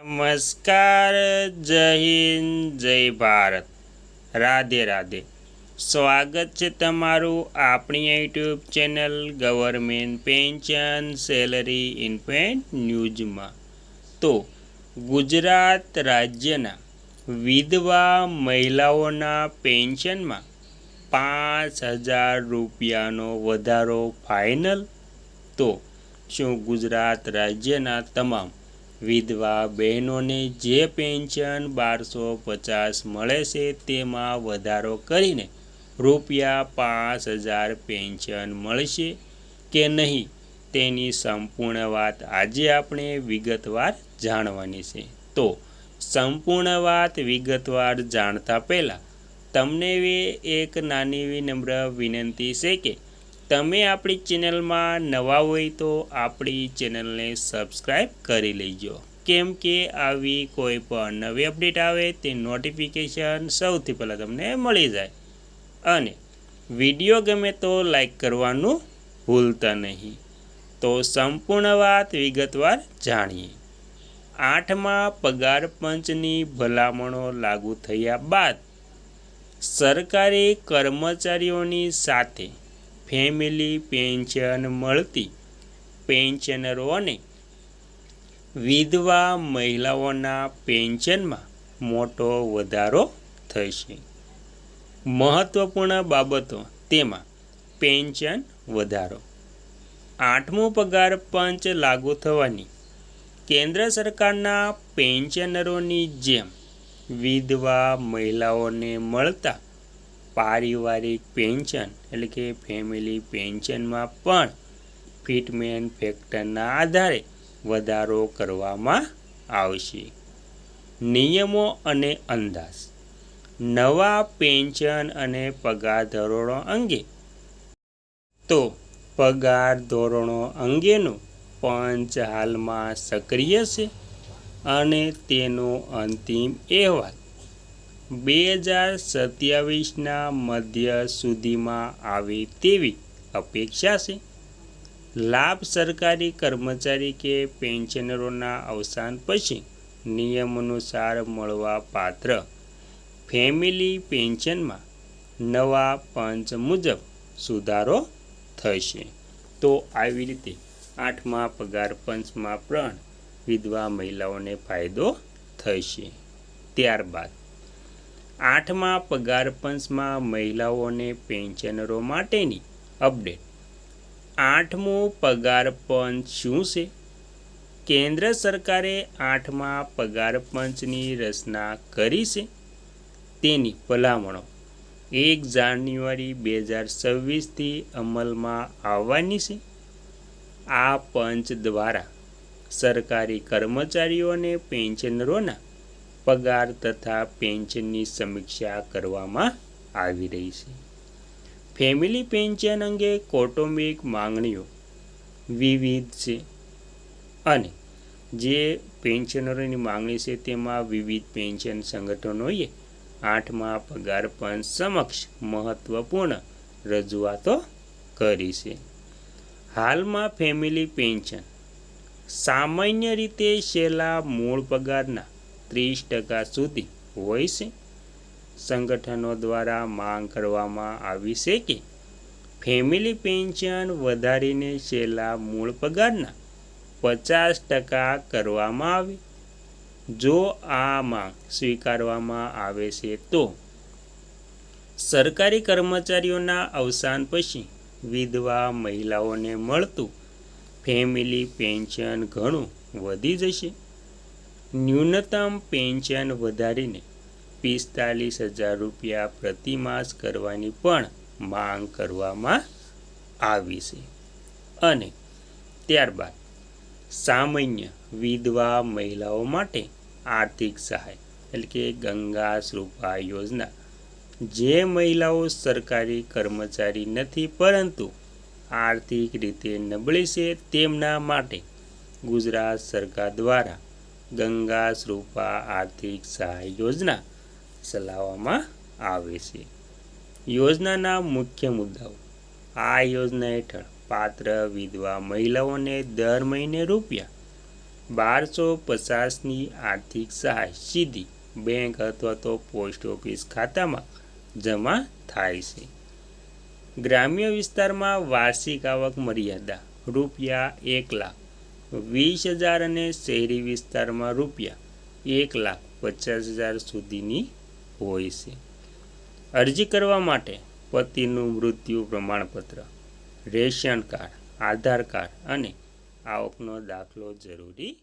નમસ્કાર, જય હિન્દ, જય ભારત, રાધે રાધે. સ્વાગત છે તમારું આપણી YouTube channel government pension salary infant ન્યૂઝમાં. તો ગુજરાત રાજ્યના વિધવા મહિલાઓના પેન્શનમાં 5,000 રૂપિયાનો વધારો ફાઇનલ. તો શું ગુજરાત રાજ્યના તમામ વિધવા બહેનોને જે પેન્શન 1250 મળે છે તેમાં વધારો કરીને રૂપિયા 5,000 પેન્શન મળશે કે નહીં, તેની સંપૂર્ણ વાત આજે આપણે વિગતવાર જાણવાની છે. તો સંપૂર્ણ વાત વિગતવાર જાણતા પહેલાં તમને એક નાની વિનમ્ર વિનંતી છે કે તમે આપણી ચેનલમાં નવા હોય તો આપણી ચેનલને સબસ્ક્રાઈબ કરી લેજો, કેમ કે આવી કોઈ પણ નવી અપડેટ આવે તે નોટિફિકેશન સૌથી પહેલાં તમને મળી જાય. અને વિડીયો ગમે તો લાઈક કરવાનું ભૂલતા નહીં. તો સંપૂર્ણ વાત વિગતવાર જાણીએ. 8મા પગાર પંચની ભલામણો લાગુ થયા બાદ સરકારી કર્મચારીઓની સાથે ફેમિલી પેન્શન મળતી પેન્શનરો અને વિધવા મહિલાઓના પેન્શનમાં મોટો વધારો થશે. મહત્વપૂર્ણ બાબતો તેમાં પેન્શન વધારો. 8મું પગાર પંચ લાગુ થવાની કેન્દ્ર સરકારના પેન્શનરોની જેમ વિધવા મહિલાઓને મળતા પારિવારિક પેન્શન એટલે કે ફેમિલી પેન્શનમાં પણ ફિટમેન્ટ ફેક્ટરના આધારે વધારો કરવામાં આવશે. નિયમો અને અંદાજ. નવા પેન્શન અને પગાર ધોરણો અંગે. તો પગાર ધોરણો અંગેનું પંચ હાલમાં સક્રિય છે અને તેનો અંતિમ અહેવાલ 2027ના મધ્ય સુધીમાં આવે તેવી અપેક્ષા છે. લાભ. સરકારી કર્મચારી કે પેન્શનરોના અવસાન પછી નિયમાનુસાર મળવા પાત્ર ફેમિલી પેન્શનમાં નવા પંચ મુજબ સુધારો થશે. તો આવી રીતે 8મા પગાર પંચમાં પણ વિધવા મહિલાઓને ફાયદો થશે. ત્યારબાદ 8મા પગાર પંચમાં મહિલાઓને પેન્શનરો માટેની અપડેટ. 8મું પગાર પંચ શું છે? કેન્દ્ર સરકારે 8મા પગાર પંચની રચના કરી છે. તેની ભલામણો 1 જાન્યુઆરી 2026થી અમલમાં આવવાની છે. આ પંચ દ્વારા સરકારી કર્મચારીઓ અને પેન્શનરોના પગાર તથા પેન્શનની સમીક્ષા કરવામાં આવી રહી છે. ફેમિલી પેન્શન અંગે કૌટુંબિક માંગણીઓ વિવિધ છે અને જે પેન્શનરોની માંગણી છે તેમાં વિવિધ પેન્શન સંગઠનોએ 8મા પગાર પંચ સમક્ષ મહત્વપૂર્ણ રજૂઆતો કરી છે. હાલમાં ફેમિલી પેન્શન સામાન્ય રીતે છેલ્લા મૂળ પગારના 30% સુધી હોય છે. સંગઠનો દ્વારા માંગ કરવામાં આવી છે કે ફેમિલી પેન્શન વધારીને છેલ્લા મૂળ પગારના 50% કરવામાં આવે. જો આ માંગ સ્વીકારવામાં આવે છે તો સરકારી કર્મચારીઓના અવસાન પછી વિધવા મહિલાઓને મળતું ફેમિલી પેન્શન ઘણું વધી જશે. ન્યૂનતમ પેન્શન વધારીને 45,000 રૂપિયા પ્રતિ માસ કરવાની પણ માંગ કરવામાં આવી છે. અને ત્યારબાદ સામાન્ય વિધવા મહિલાઓ માટે આર્થિક સહાય એટલે કે ગંગા શ્રુપા યોજના. જે મહિલાઓ સરકારી કર્મચારી નથી પરંતુ આર્થિક રીતે નબળી છે તેમના માટે ગુજરાત સરકાર દ્વારા ગંગા શ્રુપા આર્થિક સહાય યોજના ચલાવવામાં આવે છે. યોજનાના મુખ્ય મુદ્દાઓ. આ યોજના હેઠળ પાત્ર વિધવા મહિલાઓને દર મહિને રૂપિયા 1250ની આર્થિક સહાય સીધી બેંક અથવા તો પોસ્ટ ઓફિસ ખાતામાં જમા થાય છે. ગ્રામ્ય વિસ્તારમાં વાર્ષિક આવક મર્યાદા ₹1,20,000 અને શહેરી વિસ્તારમાં ₹1,50,000 સુધીની હોય છે. અરજી કરવા માટે પતિનું મૃત્યુ પ્રમાણપત્ર, રેશન કાર્ડ, આધાર કાર્ડ અને આવકનો દાખલો જરૂરી